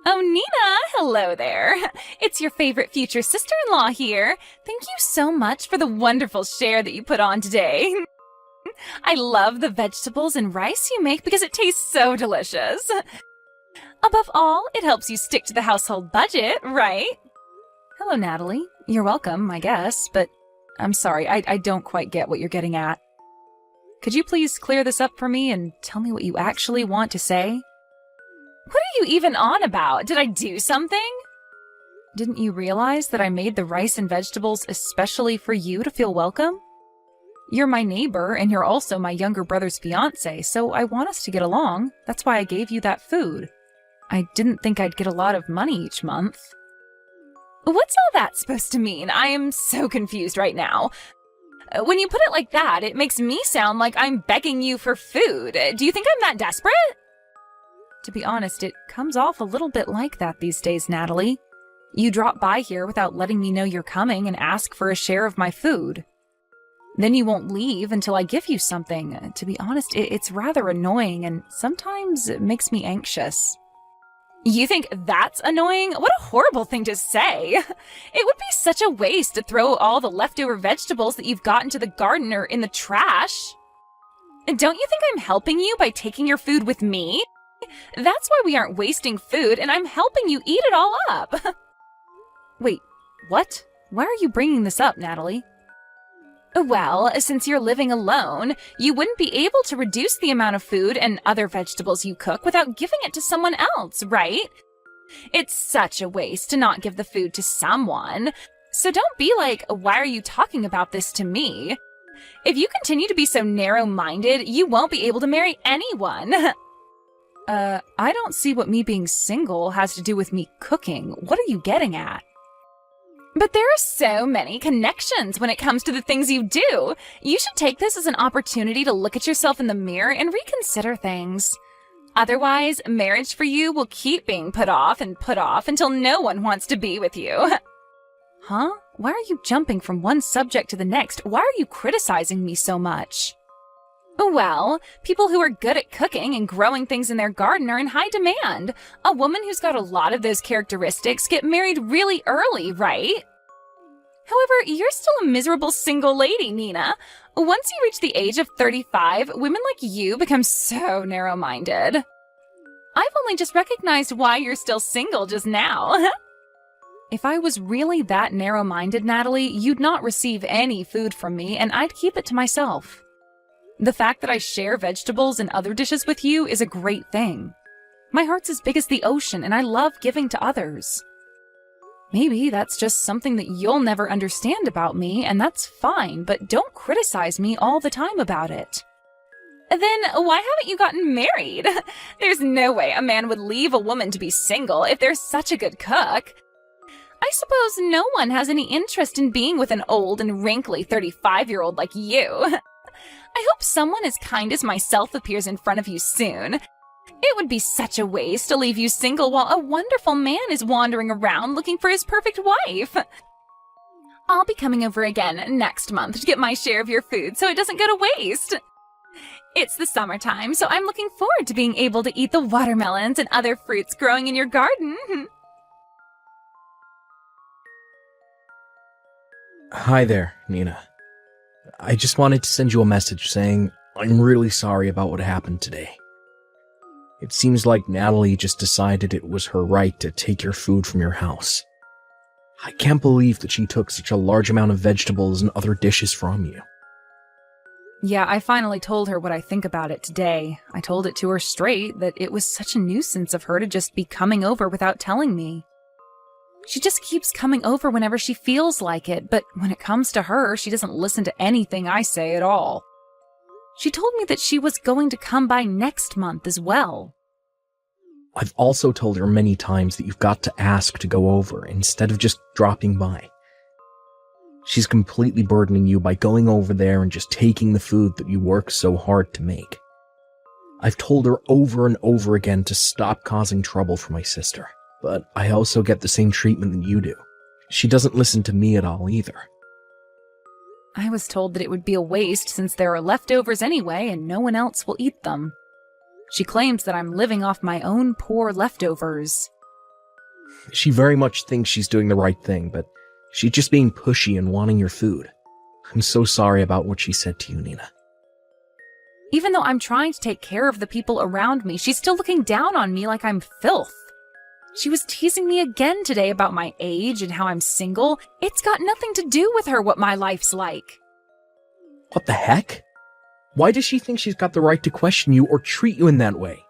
Oh, Nina, hello there. It's your favorite future sister-in-law here. Thank you so much for the wonderful share that you put on today. I love the vegetables and rice you make because it tastes so delicious. Above all, it helps you stick to the household budget, right? Hello, Natalie. You're welcome, I guess, but I'm sorry, I don't quite get what you're getting at. Could you please clear this up for me and tell me what you actually want to say? What are you even on about? Did I do something? Didn't you realize that I made the rice and vegetables especially for you to feel welcome? You're my neighbor, and you're also my younger brother's fiancé, so I want us to get along. That's why I gave you that food. I didn't think I'd get a lot of money each month. What's all that supposed to mean? I am so confused right now. When you put it like that, it makes me sound like I'm begging you for food. Do you think I'm that desperate? To be honest, it comes off a little bit like that these days, Natalie. You drop by here without letting me know you're coming and ask for a share of my food. Then you won't leave until I give you something. To be honest, it's rather annoying, and sometimes it makes me anxious. You think that's annoying? What a horrible thing to say. It would be such a waste to throw all the leftover vegetables that you've got into the garden or in the trash. Don't you think I'm helping you by taking your food with me? That's why we aren't wasting food, and I'm helping you eat it all up. Wait, what? Why are you bringing this up, Natalie? Well, since you're living alone, you wouldn't be able to reduce the amount of food and other vegetables you cook without giving it to someone else, right? It's such a waste to not give the food to someone. So don't be like, why are you talking about this to me? If you continue to be so narrow-minded, you won't be able to marry anyone. I don't see what me being single has to do with me cooking. What are you getting at? But there are so many connections when it comes to the things you do. You should take this as an opportunity to look at yourself in the mirror and reconsider things. Otherwise, marriage for you will keep being put off until no one wants to be with you. Huh? Why are you jumping from one subject to the next? Why are you criticizing me so much? Well, people who are good at cooking and growing things in their garden are in high demand. A woman who's got a lot of those characteristics get married really early, right? However, you're still a miserable single lady, Nina. Once you reach the age of 35, women like you become so narrow-minded. I've only just recognized why you're still single just now. If I was really that narrow-minded, Natalie, you'd not receive any food from me, and I'd keep it to myself. The fact that I share vegetables and other dishes with you is a great thing. My heart's as big as the ocean, and I love giving to others. Maybe that's just something that you'll never understand about me, and that's fine, but don't criticize me all the time about it. Then why haven't you gotten married? There's no way a man would leave a woman to be single if they're such a good cook. I suppose no one has any interest in being with an old and wrinkly 35-year-old like you. I hope someone as kind as myself appears in front of you soon. It would be such a waste to leave you single while a wonderful man is wandering around looking for his perfect wife. I'll be coming over again next month to get my share of your food so it doesn't go to waste. It's the summertime, so I'm looking forward to being able to eat the watermelons and other fruits growing in your garden. Hi there, Nina. I just wanted to send you a message saying I'm really sorry about what happened today. It seems like Natalie just decided it was her right to take your food from your house. I can't believe that she took such a large amount of vegetables and other dishes from you. Yeah, I finally told her what I think about it today. I told it to her straight that it was such a nuisance of her to just be coming over without telling me. She just keeps coming over whenever she feels like it, but when it comes to her, she doesn't listen to anything I say at all. She told me that she was going to come by next month as well. I've also told her many times that you've got to ask to go over instead of just dropping by. She's completely burdening you by going over there and just taking the food that you work so hard to make. I've told her over and over again to stop causing trouble for my sister. But I also get the same treatment that you do. She doesn't listen to me at all either. I was told that it would be a waste since there are leftovers anyway and no one else will eat them. She claims that I'm living off my own poor leftovers. She very much thinks she's doing the right thing, but she's just being pushy and wanting your food. I'm so sorry about what she said to you, Nina. Even though I'm trying to take care of the people around me, she's still looking down on me like I'm filth. She was teasing me again today about my age and how I'm single. It's got nothing to do with her what my life's like. What the heck? Why does she think she's got the right to question you or treat you in that way?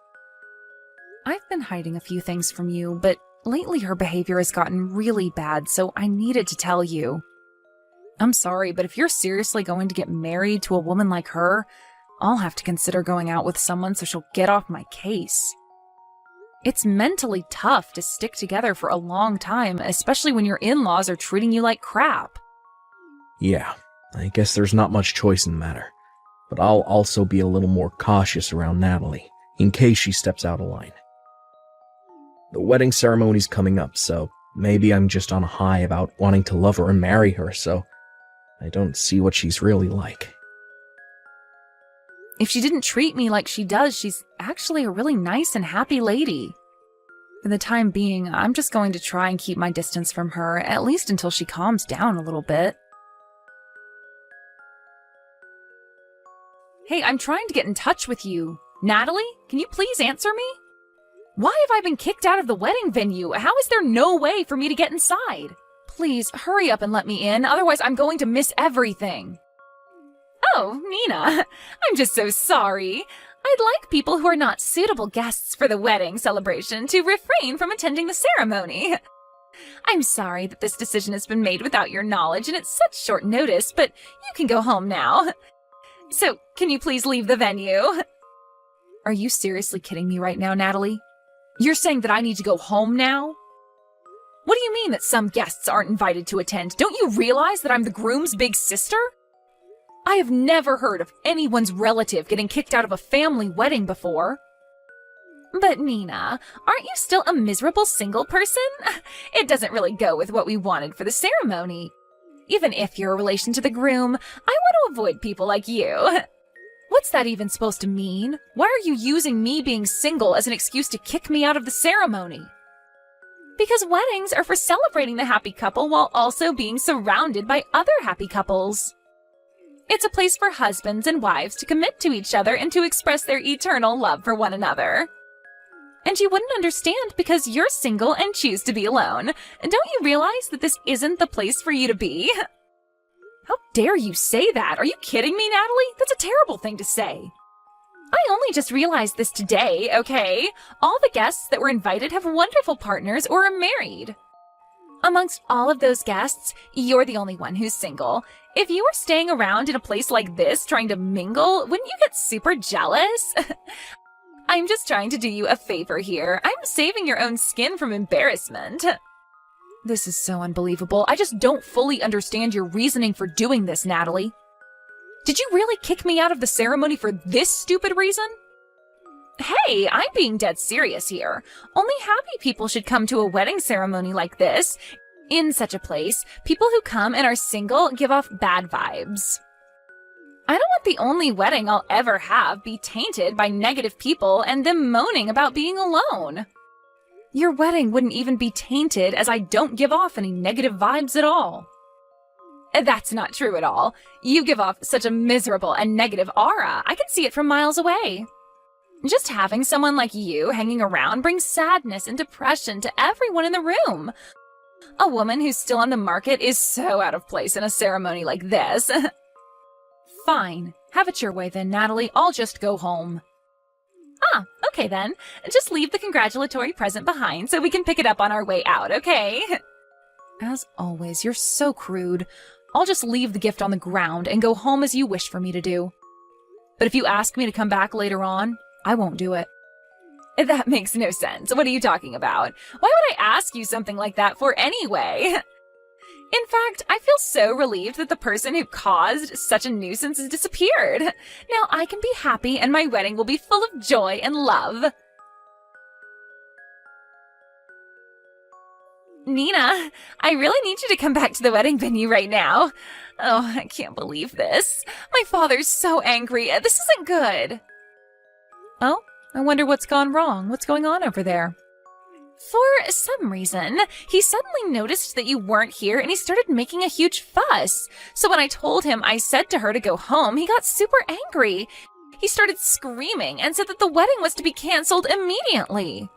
I've been hiding a few things from you, but lately her behavior has gotten really bad, so I needed to tell you. I'm sorry, but if you're seriously going to get married to a woman like her, I'll have to consider going out with someone so she'll get off my case. It's mentally tough to stick together for a long time, especially when your in-laws are treating you like crap. Yeah, I guess there's not much choice in the matter. But I'll also be a little more cautious around Natalie, in case she steps out of line. The wedding ceremony's coming up, so maybe I'm just on a high about wanting to love her and marry her, so I don't see what she's really like. If she didn't treat me like she does, she's actually a really nice and happy lady. For the time being, I'm just going to try and keep my distance from her, at least until she calms down a little bit. Hey, I'm trying to get in touch with you. Natalie, can you please answer me? Why have I been kicked out of the wedding venue? How is there no way for me to get inside? Please, hurry up and let me in, otherwise I'm going to miss everything. Oh, Nina, I'm just so sorry. I'd like people who are not suitable guests for the wedding celebration to refrain from attending the ceremony. I'm sorry that this decision has been made without your knowledge and it's such short notice, but you can go home now. So, can you please leave the venue? Are you seriously kidding me right now, Natalie? You're saying that I need to go home now? What do you mean that some guests aren't invited to attend? Don't you realize that I'm the groom's big sister? I have never heard of anyone's relative getting kicked out of a family wedding before. But Nina, aren't you still a miserable single person? It doesn't really go with what we wanted for the ceremony. Even if you're a relation to the groom, I want to avoid people like you. What's that even supposed to mean? Why are you using me being single as an excuse to kick me out of the ceremony? Because weddings are for celebrating the happy couple while also being surrounded by other happy couples. It's a place for husbands and wives to commit to each other and to express their eternal love for one another. And you wouldn't understand because you're single and choose to be alone. Don't you realize that this isn't the place for you to be? How dare you say that? Are you kidding me, Natalie? That's a terrible thing to say. I only just realized this today, okay? All the guests that were invited have wonderful partners or are married. Amongst all of those guests, you're the only one who's single. If you were staying around in a place like this trying to mingle, wouldn't you get super jealous? I'm just trying to do you a favor here. I'm saving your own skin from embarrassment. This is so unbelievable. I just don't fully understand your reasoning for doing this, Natalie. Did you really kick me out of the ceremony for this stupid reason? Hey, I'm being dead serious here. Only happy people should come to a wedding ceremony like this. In such a place, people who come and are single give off bad vibes. I don't want the only wedding I'll ever have be tainted by negative people and them moaning about being alone. Your wedding wouldn't even be tainted as I don't give off any negative vibes at all. That's not true at all. You give off such a miserable and negative aura. I can see it from miles away. Just having someone like you hanging around brings sadness and depression to everyone in the room. A woman who's still on the market is so out of place in a ceremony like this. Fine. Have it your way then, Natalie. I'll just go home. Ah, okay then. Just leave the congratulatory present behind so we can pick it up on our way out, okay? As always, you're so crude. I'll just leave the gift on the ground and go home as you wish for me to do. But if you ask me to come back later on, I won't do it. That makes no sense. What are you talking about? Why would I ask you something like that for anyway? In fact, I feel so relieved that the person who caused such a nuisance has disappeared. Now I can be happy and my wedding will be full of joy and love. Nina, I really need you to come back to the wedding venue right now. Oh, I can't believe this. My father's so angry. This isn't good. Oh, I wonder what's gone wrong. What's going on over there? For some reason, he suddenly noticed that you weren't here and he started making a huge fuss. So when I told him I said to her to go home, he got super angry. He started screaming and said that the wedding was to be canceled immediately.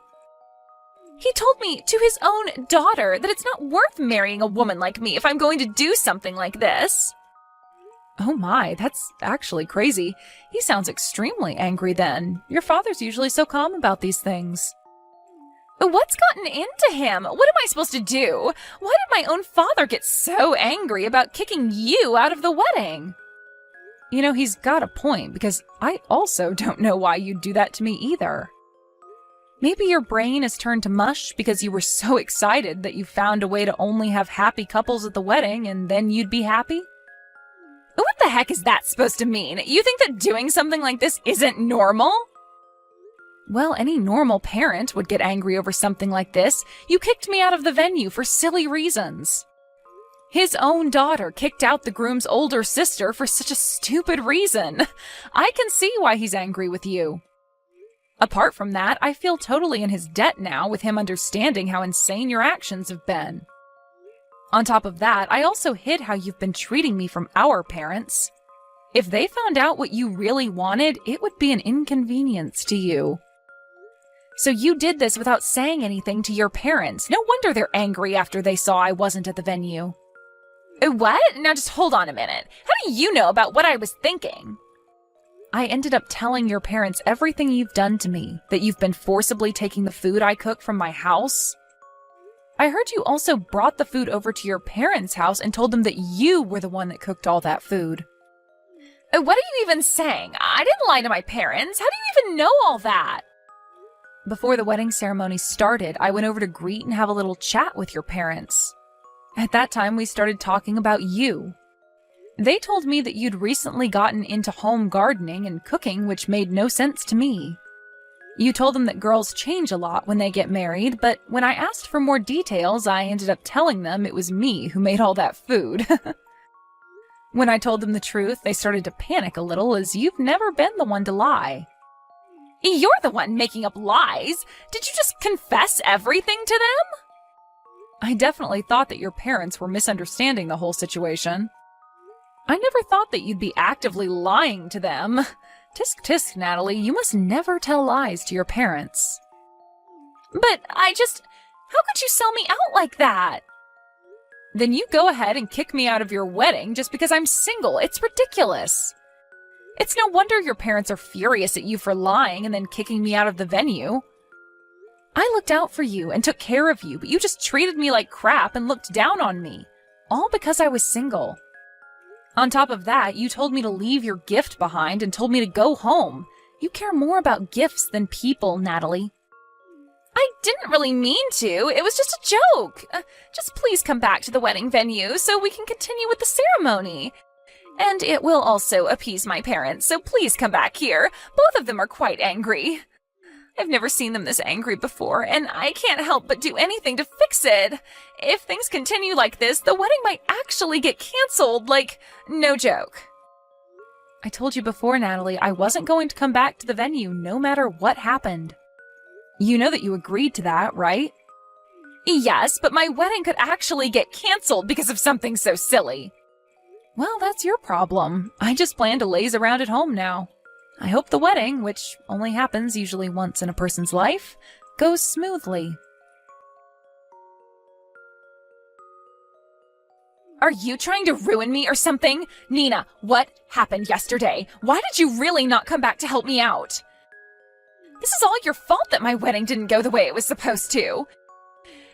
He told me to his own daughter that it's not worth marrying a woman like me if I'm going to do something like this. Oh my, that's actually crazy. He sounds extremely angry then. Your father's usually so calm about these things. What's gotten into him? What am I supposed to do? Why did my own father get so angry about kicking you out of the wedding? You know, he's got a point, because I also don't know why you'd do that to me either. Maybe your brain is turned to mush because you were so excited that you found a way to only have happy couples at the wedding and then you'd be happy? What the heck is that supposed to mean? You think that doing something like this isn't normal? Well, any normal parent would get angry over something like this. You kicked me out of the venue for silly reasons. His own daughter kicked out the groom's older sister for such a stupid reason. I can see why he's angry with you. Apart from that, I feel totally in his debt now with him understanding how insane your actions have been. On top of that, I also hid how you've been treating me from our parents. If they found out what you really wanted, it would be an inconvenience to you. So you did this without saying anything to your parents. No wonder they're angry after they saw I wasn't at the venue. What? Now just hold on a minute. How do you know about what I was thinking? I ended up telling your parents everything you've done to me, that you've been forcibly taking the food I cook from my house. I heard you also brought the food over to your parents' house and told them that you were the one that cooked all that food. What are you even saying? I didn't lie to my parents. How do you even know all that? Before the wedding ceremony started, I went over to greet and have a little chat with your parents. At that time, we started talking about you. They told me that you'd recently gotten into home gardening and cooking, which made no sense to me. You told them that girls change a lot when they get married, but when I asked for more details, I ended up telling them it was me who made all that food. When I told them the truth, they started to panic a little, as you've never been the one to lie. You're the one making up lies. Did you just confess everything to them? I definitely thought that your parents were misunderstanding the whole situation. I never thought that you'd be actively lying to them. Tisk tisk, Natalie, you must never tell lies to your parents. But how could you sell me out like that? Then you go ahead and kick me out of your wedding just because I'm single. It's ridiculous. It's no wonder your parents are furious at you for lying and then kicking me out of the venue. I looked out for you and took care of you, but you just treated me like crap and looked down on me. All because I was single. On top of that, you told me to leave your gift behind and told me to go home. You care more about gifts than people, Natalie. I didn't really mean to. It was just a joke. Just please come back to the wedding venue so we can continue with the ceremony. And it will also appease my parents, so please come back here. Both of them are quite angry. I've never seen them this angry before, and I can't help but do anything to fix it. If things continue like this, the wedding might actually get canceled, like, no joke. I told you before, Natalie, I wasn't going to come back to the venue no matter what happened. You know that you agreed to that, right? Yes, but my wedding could actually get canceled because of something so silly. Well, that's your problem. I just plan to laze around at home now. I hope the wedding, which only happens usually once in a person's life, goes smoothly. Are you trying to ruin me or something? Nina, what happened yesterday? Why did you really not come back to help me out? This is all your fault that my wedding didn't go the way it was supposed to.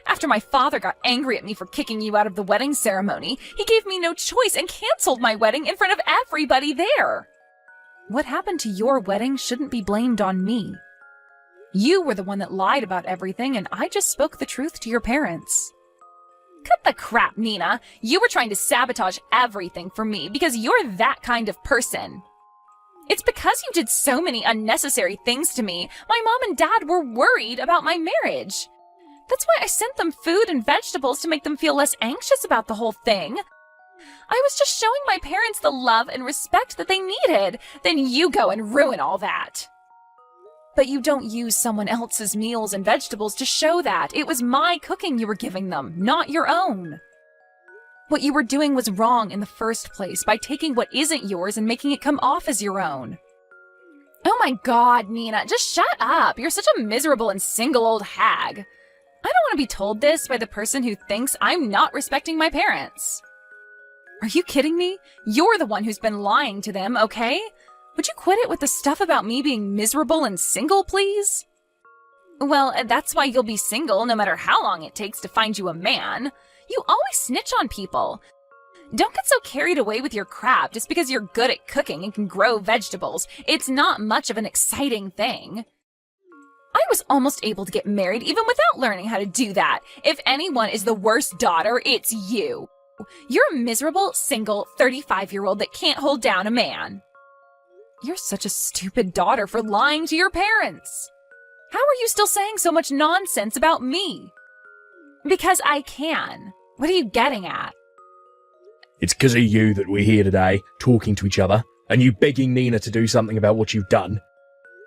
After my father got angry at me for kicking you out of the wedding ceremony, he gave me no choice and canceled my wedding in front of everybody there. What happened to your wedding shouldn't be blamed on me. You were the one that lied about everything, and I just spoke the truth to your parents. Cut the crap, Nina. You were trying to sabotage everything for me because you're that kind of person. It's because you did so many unnecessary things to me. My mom and dad were worried about my marriage. That's why I sent them food and vegetables to make them feel less anxious about the whole thing. I was just showing my parents the love and respect that they needed. Then you go and ruin all that. But you don't use someone else's meals and vegetables to show that. It was my cooking you were giving them, not your own. What you were doing was wrong in the first place by taking what isn't yours and making it come off as your own. Oh my God, Nina, just shut up. You're such a miserable and single old hag. I don't want to be told this by the person who thinks I'm not respecting my parents. Are you kidding me? You're the one who's been lying to them, okay? Would you quit it with the stuff about me being miserable and single, please? Well, that's why you'll be single no matter how long it takes to find you a man. You always snitch on people. Don't get so carried away with your crap just because you're good at cooking and can grow vegetables. It's not much of an exciting thing. I was almost able to get married even without learning how to do that. If anyone is the worst daughter, it's you. You're a miserable, single, 35-year-old that can't hold down a man. You're such a stupid daughter for lying to your parents. How are you still saying so much nonsense about me? Because I can. What are you getting at? It's because of you that we're here today, talking to each other, and you begging Nina to do something about what you've done.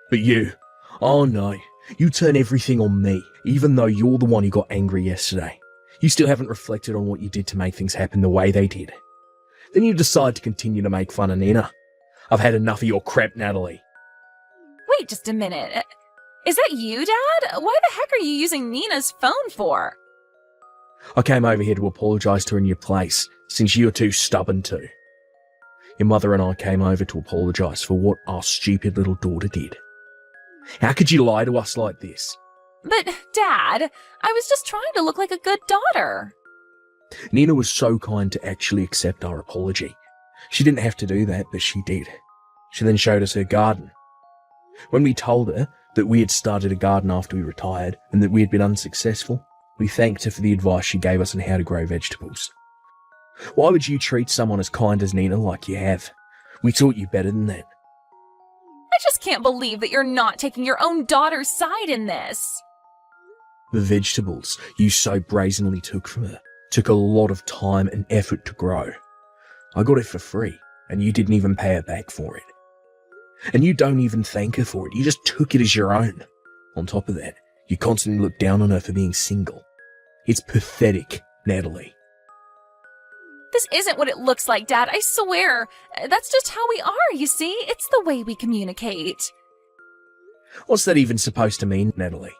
But you, oh no, you turn everything on me, even though you're the one who got angry yesterday. You still haven't reflected on what you did to make things happen the way they did. Then you decide to continue to make fun of Nina. I've had enough of your crap, Natalie. Wait just a minute. Is that you, Dad? Why the heck are you using Nina's phone for? I came over here to apologise to her in your place, since you're too stubborn to. Your mother and I came over to apologise for what our stupid little daughter did. How could you lie to us like this? But, Dad, I was just trying to look like a good daughter. Nina was so kind to actually accept our apology. She didn't have to do that, but she did. She then showed us her garden. When we told her that we had started a garden after we retired and that we had been unsuccessful, we thanked her for the advice she gave us on how to grow vegetables. Why would you treat someone as kind as Nina like you have? We taught you better than that. I just can't believe that you're not taking your own daughter's side in this. The vegetables you so brazenly took from her took a lot of time and effort to grow. I got it for free, and you didn't even pay her back for it. And you don't even thank her for it, you just took it as your own. On top of that, you constantly look down on her for being single. It's pathetic, Natalie. This isn't what it looks like, Dad, I swear. That's just how we are, you see? It's the way we communicate. What's that even supposed to mean, Natalie?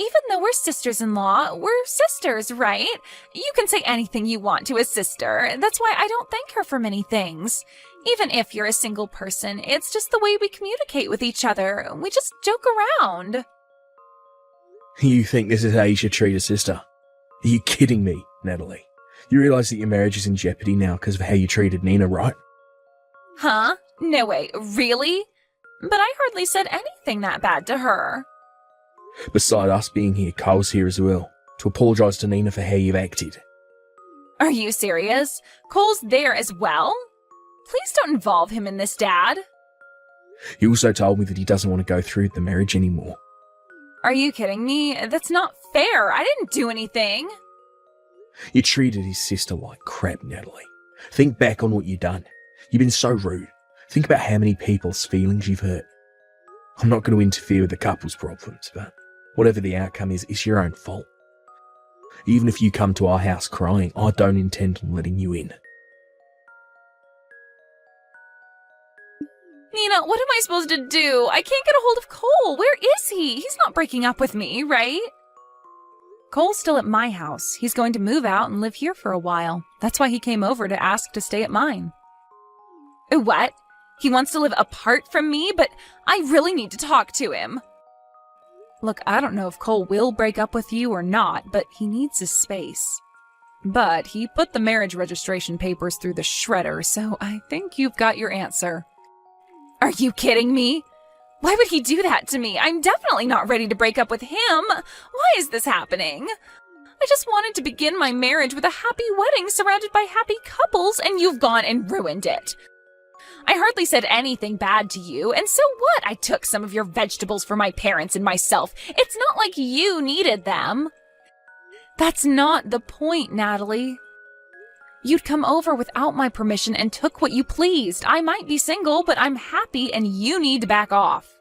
Even though we're sisters-in-law, we're sisters, right? You can say anything you want to a sister. That's why I don't thank her for many things. Even if you're a single person, it's just the way we communicate with each other. We just joke around. You think this is how you should treat a sister? Are you kidding me, Natalie? You realise that your marriage is in jeopardy now because of how you treated Nina, right? Huh? No way, really? But I hardly said anything that bad to her. Beside us being here, Cole's here as well, to apologise to Nina for how you've acted. Are you serious? Cole's there as well? Please don't involve him in this, Dad. He also told me that he doesn't want to go through with the marriage anymore. Are you kidding me? That's not fair. I didn't do anything. You treated his sister like crap, Natalie. Think back on what you've done. You've been so rude. Think about how many people's feelings you've hurt. I'm not going to interfere with the couple's problems, but whatever the outcome is, it's your own fault. Even if you come to our house crying, I don't intend on letting you in. Nina, what am I supposed to do? I can't get a hold of Cole. Where is he? He's not breaking up with me, right? Cole's still at my house. He's going to move out and live here for a while. That's why he came over to ask to stay at mine. What? He wants to live apart from me, but I really need to talk to him. Look, I don't know if Cole will break up with you or not, but he needs his space. But he put the marriage registration papers through the shredder, so I think you've got your answer. Are you kidding me? Why would he do that to me? I'm definitely not ready to break up with him. Why is this happening? I just wanted to begin my marriage with a happy wedding surrounded by happy couples, and you've gone and ruined it. I hardly said anything bad to you, and so what? I took some of your vegetables for my parents and myself. It's not like you needed them. That's not the point, Natalie. You'd come over without my permission and took what you pleased. I might be single, but I'm happy and you need to back off.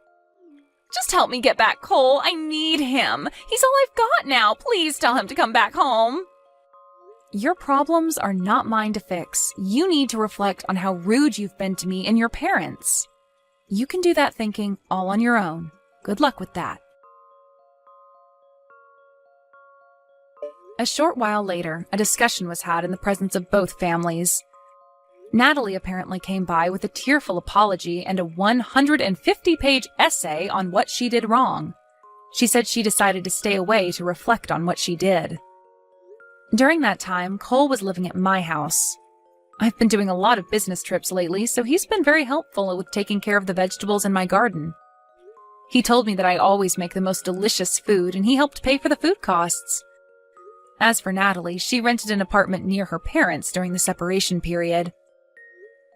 Just help me get back Cole. I need him. He's all I've got now. Please tell him to come back home. Your problems are not mine to fix. You need to reflect on how rude you've been to me and your parents. You can do that thinking all on your own. Good luck with that. A short while later, a discussion was had in the presence of both families. Natalie apparently came by with a tearful apology and a 150-page essay on what she did wrong. She said she decided to stay away to reflect on what she did. During that time, Cole was living at my house. I've been doing a lot of business trips lately, so he's been very helpful with taking care of the vegetables in my garden. He told me that I always make the most delicious food, and he helped pay for the food costs. As for Natalie, she rented an apartment near her parents during the separation period.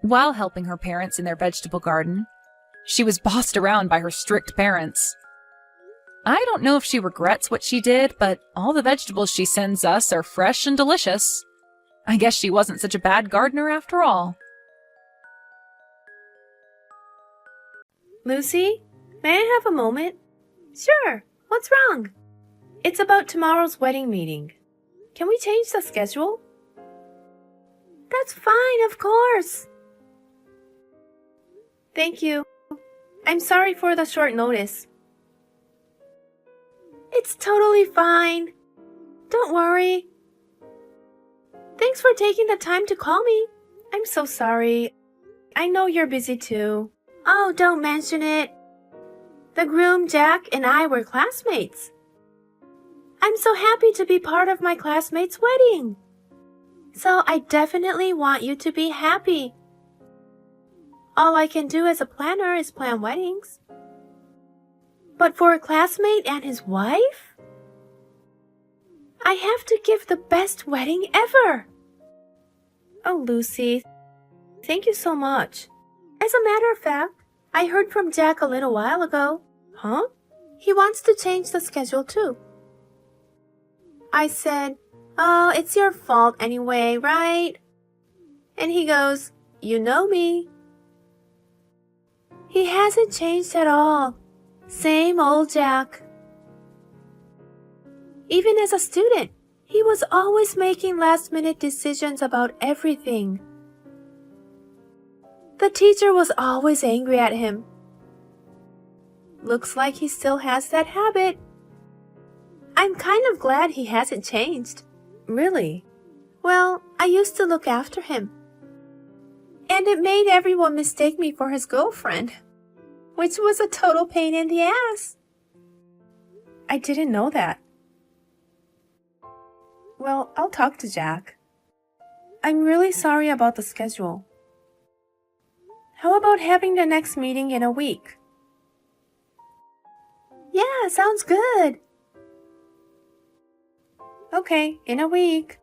While helping her parents in their vegetable garden, she was bossed around by her strict parents. I don't know if she regrets what she did, but all the vegetables she sends us are fresh and delicious. I guess she wasn't such a bad gardener after all. Lucy, may I have a moment? Sure. What's wrong? It's about tomorrow's wedding meeting. Can we change the schedule? That's fine, of course. Thank you. I'm sorry for the short notice. It's totally fine. Don't worry. Thanks for taking the time to call me. I'm so sorry. I know you're busy too. Oh, don't mention it. The groom, Jack, and I were classmates. I'm so happy to be part of my classmate's wedding. So I definitely want you to be happy. All I can do as a planner is plan weddings. But for a classmate and his wife, I have to give the best wedding ever. Oh, Lucy, thank you so much. As a matter of fact, I heard from Jack a little while ago. Huh? He wants to change the schedule too. I said, oh, it's your fault anyway, right? And he goes, you know me. He hasn't changed at all. Same old Jack. Even as a student, he was always making last-minute decisions about everything. The teacher was always angry at him. Looks like he still has that habit. I'm kind of glad he hasn't changed. Really? Well, I used to look after him. And it made everyone mistake me for his girlfriend, which was a total pain in the ass. I didn't know that. Well, I'll talk to Jack. I'm really sorry about the schedule. How about having the next meeting in a week? Yeah, sounds good. Okay, in a week.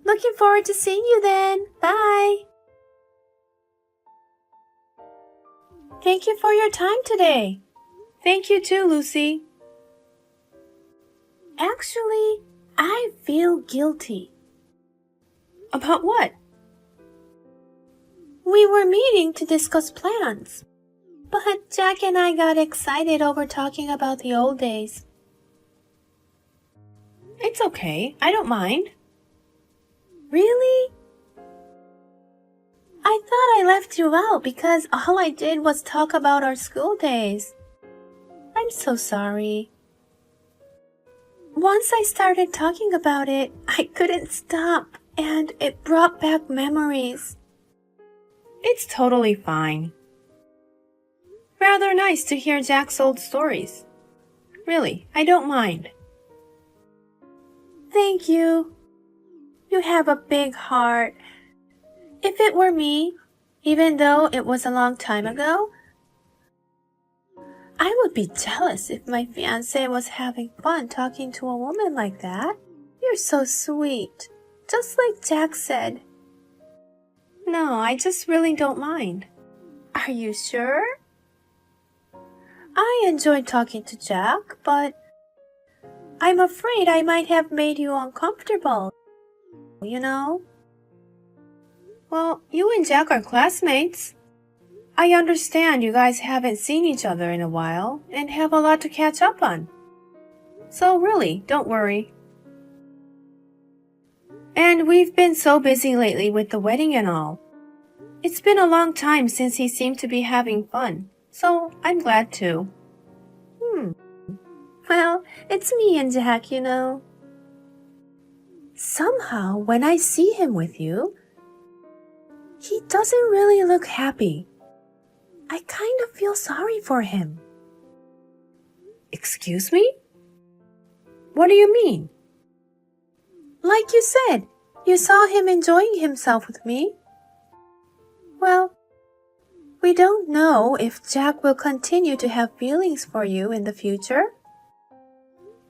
Looking forward to seeing you then. Bye. Thank you for your time today. Thank you too, Lucy. Actually, I feel guilty. About what? We were meeting to discuss plans, but Jack and I got excited over talking about the old days. It's okay, I don't mind. Really? I thought I left you out because all I did was talk about our school days. I'm so sorry. Once I started talking about it, I couldn't stop, and it brought back memories. It's totally fine. Rather nice to hear Jack's old stories. Really, I don't mind. Thank you. You have a big heart. If it were me, even though it was a long time ago, I would be jealous if my fiancé was having fun talking to a woman like that. You're so sweet, just like Jack said. No, I just really don't mind. Are you sure? I enjoyed talking to Jack, but I'm afraid I might have made you uncomfortable, you know? Well, you and Jack are classmates. I understand you guys haven't seen each other in a while and have a lot to catch up on. So really, don't worry. And we've been so busy lately with the wedding and all. It's been a long time since he seemed to be having fun, so I'm glad too. Well, it's me and Jack, you know. Somehow, when I see him with you, he doesn't really look happy. I kind of feel sorry for him. Excuse me? What do you mean? Like you said, you saw him enjoying himself with me. Well, we don't know if Jack will continue to have feelings for you in the future.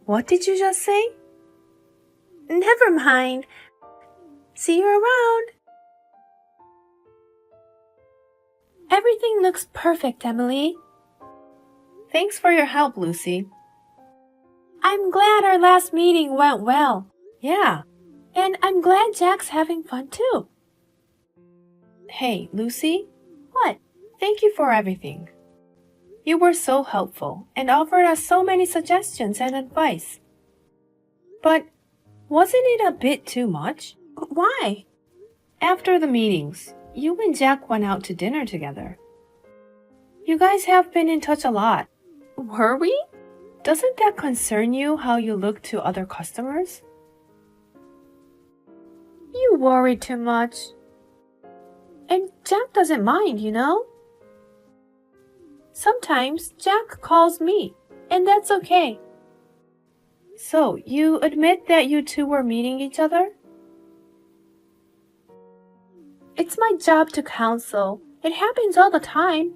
What did you just say? Never mind. See you around. Everything looks perfect, Emily. Thanks for your help, Lucy. I'm glad our last meeting went well. Yeah, and I'm glad Jack's having fun too. Hey, Lucy? What? Thank you for everything. You were so helpful and offered us so many suggestions and advice. But wasn't it a bit too much? Why? After the meetings, you and Jack went out to dinner together. You guys have been in touch a lot. Were we? Doesn't that concern you how you look to other customers? You worry too much. And Jack doesn't mind, you know? Sometimes Jack calls me, and that's okay. So, you admit that you two were meeting each other? It's my job to counsel. It happens all the time.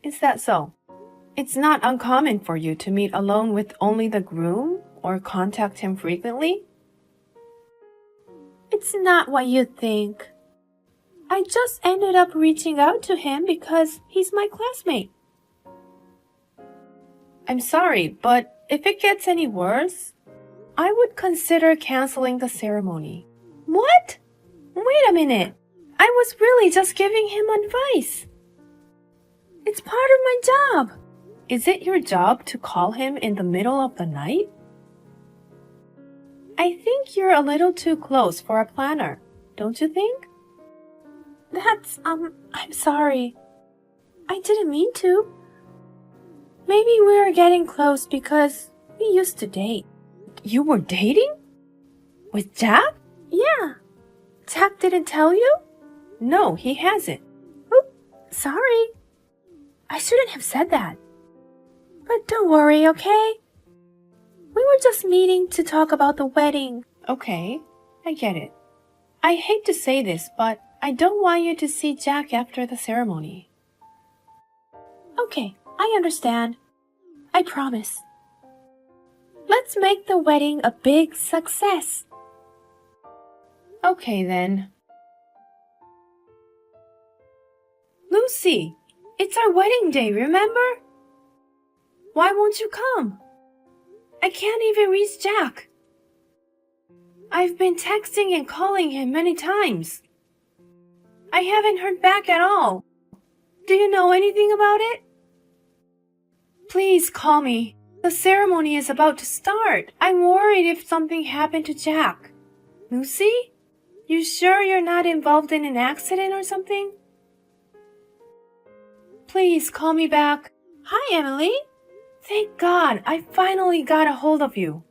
Is that so? It's not uncommon for you to meet alone with only the groom or contact him frequently? It's not what you think. I just ended up reaching out to him because he's my classmate. I'm sorry, but if it gets any worse, I would consider canceling the ceremony. What? Wait a minute. I was really just giving him advice. It's part of my job. Is it your job to call him in the middle of the night? I think you're a little too close for a planner, don't you think? I'm sorry. I didn't mean to. Maybe we were getting close because we used to date. You were dating? With Jack? Yeah. Jack didn't tell you? No, he hasn't. Oop, sorry. I shouldn't have said that. But don't worry, okay? We were just meeting to talk about the wedding. Okay, I get it. I hate to say this, but I don't want you to see Jack after the ceremony. Okay, I understand. I promise. Let's make the wedding a big success. Okay then. Lucy, it's our wedding day, remember? Why won't you come? I can't even reach Jack. I've been texting and calling him many times. I haven't heard back at all. Do you know anything about it? Please call me. The ceremony is about to start. I'm worried if something happened to Jack. Lucy? You sure you're not involved in an accident or something? Please call me back. Hi, Emily. Thank God, I finally got a hold of you.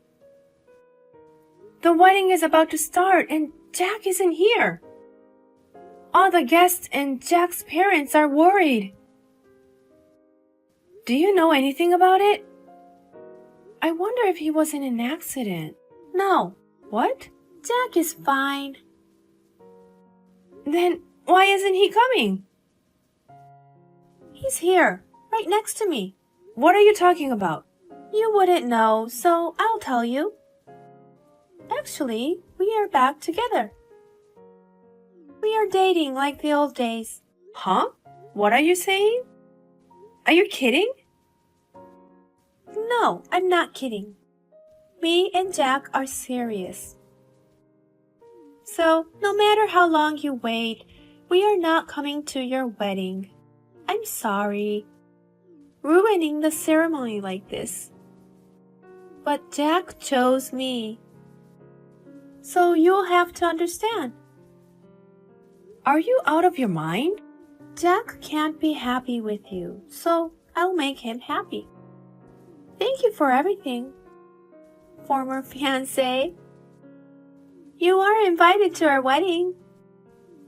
The wedding is about to start and Jack isn't here. All the guests and Jack's parents are worried. Do you know anything about it? I wonder if he was in an accident. No. What? Jack is fine. Then why isn't he coming? He's here, right next to me. What are you talking about? You wouldn't know, so I'll tell you. Actually, we are back together. We are dating like the old days. Huh? What are you saying? Are you kidding? No, I'm not kidding. Me and Jack are serious. So, no matter how long you wait, we are not coming to your wedding. I'm sorry. Ruining the ceremony like this. But Jack chose me. So you'll have to understand. Are you out of your mind? Jack can't be happy with you, so I'll make him happy. Thank you for everything, former fiancé. You are invited to our wedding.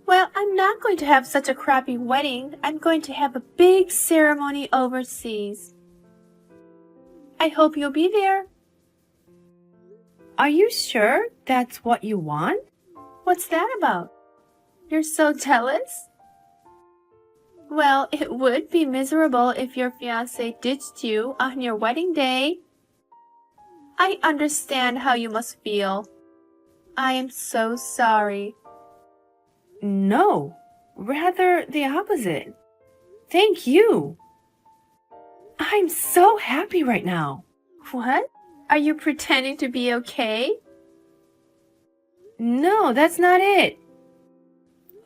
Well, I'm not going to have such a crappy wedding. I'm going to have a big ceremony overseas. I hope you'll be there. Are you sure that's what you want? What's that about? You're so jealous? Well, it would be miserable if your fiancé ditched you on your wedding day. I understand how you must feel. I am so sorry. No, rather the opposite. Thank you. I'm so happy right now. What? Are you pretending to be okay? No, that's not it.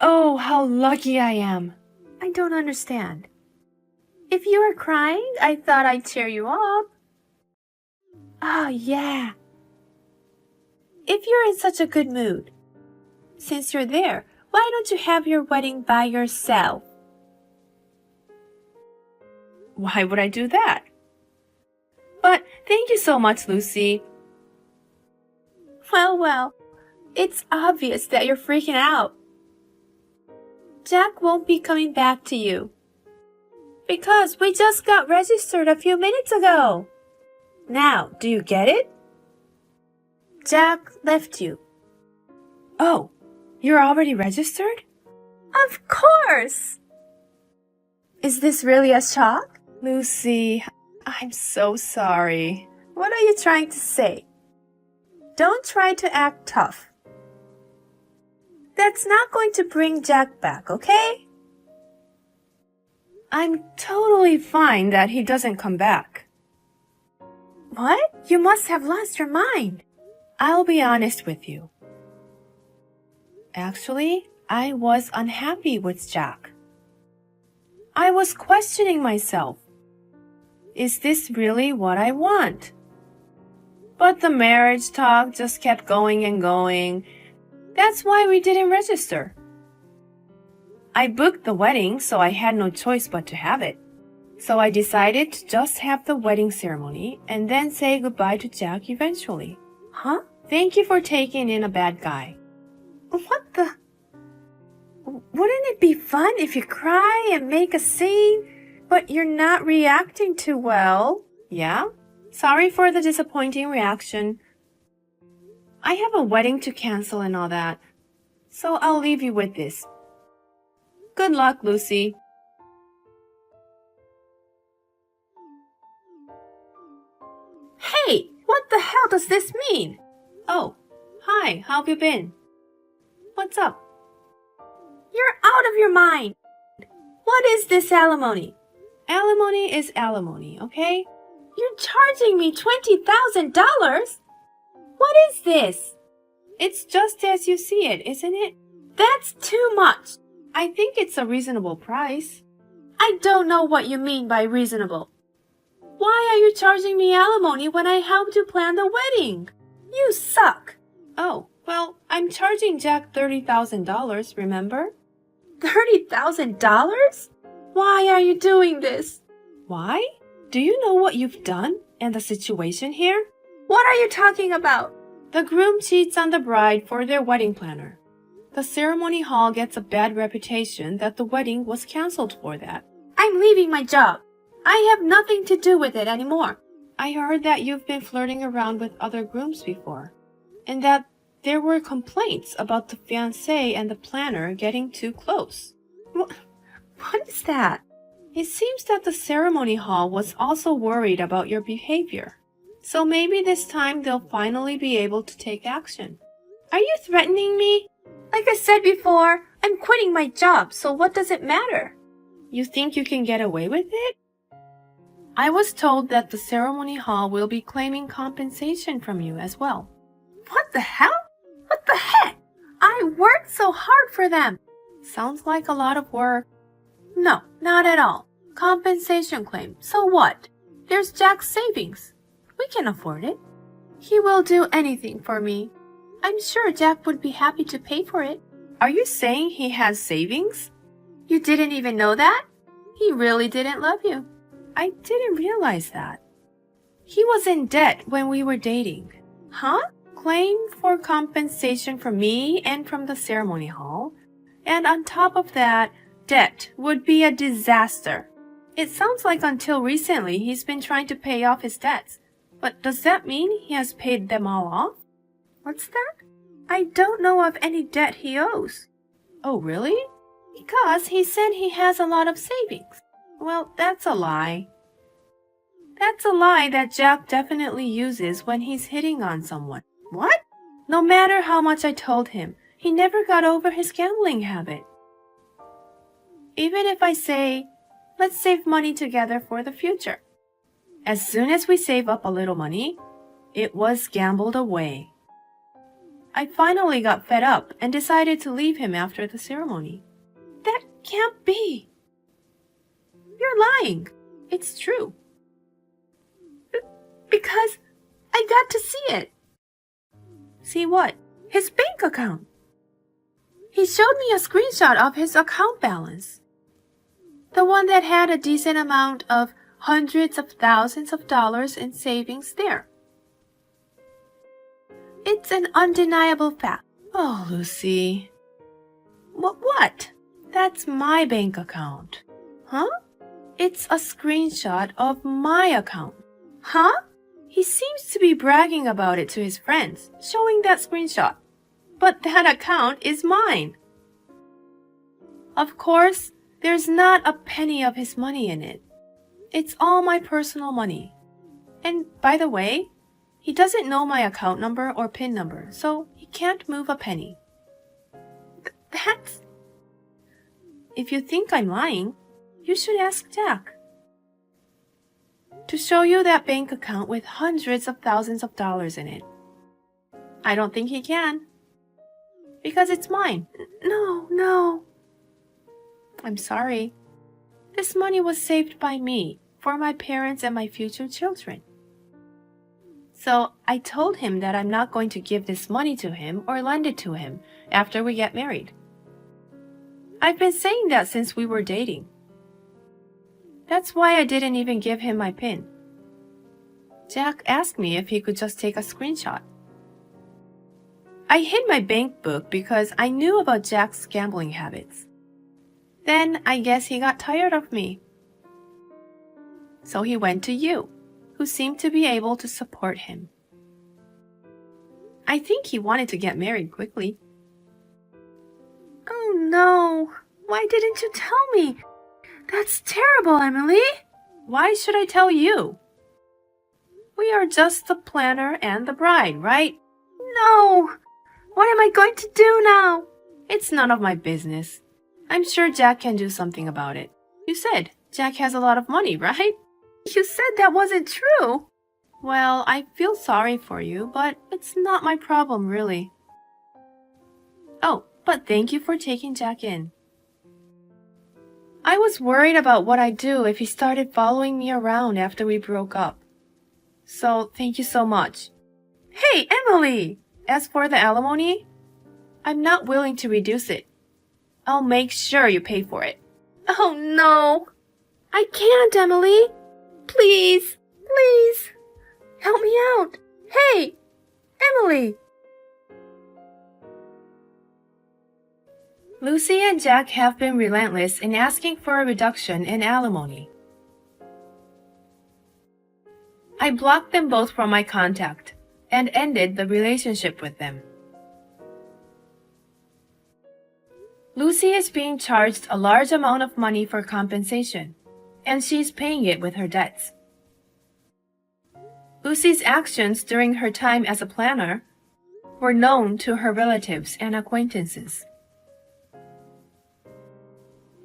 Oh, how lucky I am. I don't understand. If you were crying, I thought I'd cheer you up. Oh, yeah. If you're in such a good mood, since you're there, why don't you have your wedding by yourself? Why would I do that? But thank you so much, Lucy. Well, it's obvious that you're freaking out. Jack won't be coming back to you. Because we just got registered a few minutes ago. Now, do you get it? Jack left you. Oh, you're already registered? Of course! Is this really a shock? Lucy, I'm so sorry. What are you trying to say? Don't try to act tough. That's not going to bring Jack back, okay? I'm totally fine that he doesn't come back. What? You must have lost your mind. I'll be honest with you. Actually, I was unhappy with Jack. I was questioning myself. Is this really what I want? But the marriage talk just kept going and going. That's why we didn't register. I booked the wedding, so I had no choice but to have it. So I decided to just have the wedding ceremony and then say goodbye to Jack eventually. Huh? Thank you for taking in a bad guy. What the? Wouldn't it be fun if you cry and make a scene, but you're not reacting too well? Yeah? Sorry for the disappointing reaction. I have a wedding to cancel and all that, so I'll leave you with this. Good luck, Lucy. Hey, what the hell does this mean? Oh, hi, how have you been? What's up? You're out of your mind. What is this alimony? Alimony is alimony, okay? You're charging me $20,000? What is this? It's just as you see it, isn't it? That's too much. I think it's a reasonable price. I don't know what you mean by reasonable. Why are you charging me alimony when I helped you plan the wedding? You suck. Oh, well, I'm charging Jack $30,000, remember? $30,000? Why are you doing this? Why? Do you know what you've done and the situation here? What are you talking about? The groom cheats on the bride for their wedding planner. The ceremony hall gets a bad reputation that the wedding was canceled for that. I'm leaving my job. I have nothing to do with it anymore. I heard that you've been flirting around with other grooms before, and that there were complaints about the fiancé and the planner getting too close. What is that? It seems that the ceremony hall was also worried about your behavior. So maybe this time they'll finally be able to take action. Are you threatening me? Like I said before, I'm quitting my job, so what does it matter? You think you can get away with it? I was told that the ceremony hall will be claiming compensation from you as well. What the hell? What the heck? I worked so hard for them. Sounds like a lot of work. No, not at all. Compensation claim. So what? There's Jack's savings. We can afford it. He will do anything for me. I'm sure Jack would be happy to pay for it. Are you saying he has savings? You didn't even know that? He really didn't love you. I didn't realize that. He was in debt when we were dating. Huh? Claim for compensation from me and from the ceremony hall. And on top of that, debt would be a disaster. It sounds like until recently he's been trying to pay off his debts. But does that mean he has paid them all off? What's that? I don't know of any debt he owes. Oh, really? Because he said he has a lot of savings. Well, that's a lie. That's a lie that Jack definitely uses when he's hitting on someone. What? No matter how much I told him, he never got over his gambling habit. Even if I say, let's save money together for the future. As soon as we save up a little money, it was gambled away. I finally got fed up and decided to leave him after the ceremony. That can't be. You're lying. It's true. Because I got to see it. See what? His bank account. He showed me a screenshot of his account balance. The one that had a decent amount of hundreds of thousands of dollars in savings there. It's an undeniable fact. Oh, Lucy. What? That's my bank account. Huh? It's a screenshot of my account. Huh? He seems to be bragging about it to his friends, showing that screenshot. But that account is mine. Of course, there's not a penny of his money in it. It's all my personal money. And by the way, he doesn't know my account number or PIN number, so he can't move a penny. That's... If you think I'm lying, you should ask Jack. To show you that bank account with hundreds of thousands of dollars in it. I don't think he can. Because it's mine. No. I'm sorry. This money was saved by me for my parents and my future children. So I told him that I'm not going to give this money to him or lend it to him after we get married. I've been saying that since we were dating. That's why I didn't even give him my PIN. Jack asked me if he could just take a screenshot. I hid my bank book because I knew about Jack's gambling habits. Then I guess he got tired of me. So he went to you, who seemed to be able to support him. I think he wanted to get married quickly. Oh no! Why didn't you tell me? That's terrible, Emily! Why should I tell you? We are just the planner and the bride, right? No! What am I going to do now? It's none of my business. I'm sure Jack can do something about it. You said Jack has a lot of money, right? You said that wasn't true. Well, I feel sorry for you, but it's not my problem, really. Oh, but thank you for taking Jack in. I was worried about what I'd do if he started following me around after we broke up. So, thank you so much. Hey, Emily! As for the alimony, I'm not willing to reduce it. I'll make sure you pay for it. Oh no! I can't, Emily! Please! Help me out! Hey! Emily! Lucy and Jack have been relentless in asking for a reduction in alimony. I blocked them both from my contact and ended the relationship with them. Lucy is being charged a large amount of money for compensation, and she's paying it with her debts. Lucy's actions during her time as a planner were known to her relatives and acquaintances.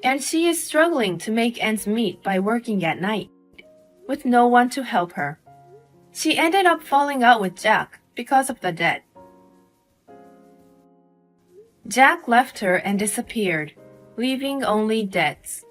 And she is struggling to make ends meet by working at night, with no one to help her. She ended up falling out with Jack because of the debt. Jack left her and disappeared, leaving only debts.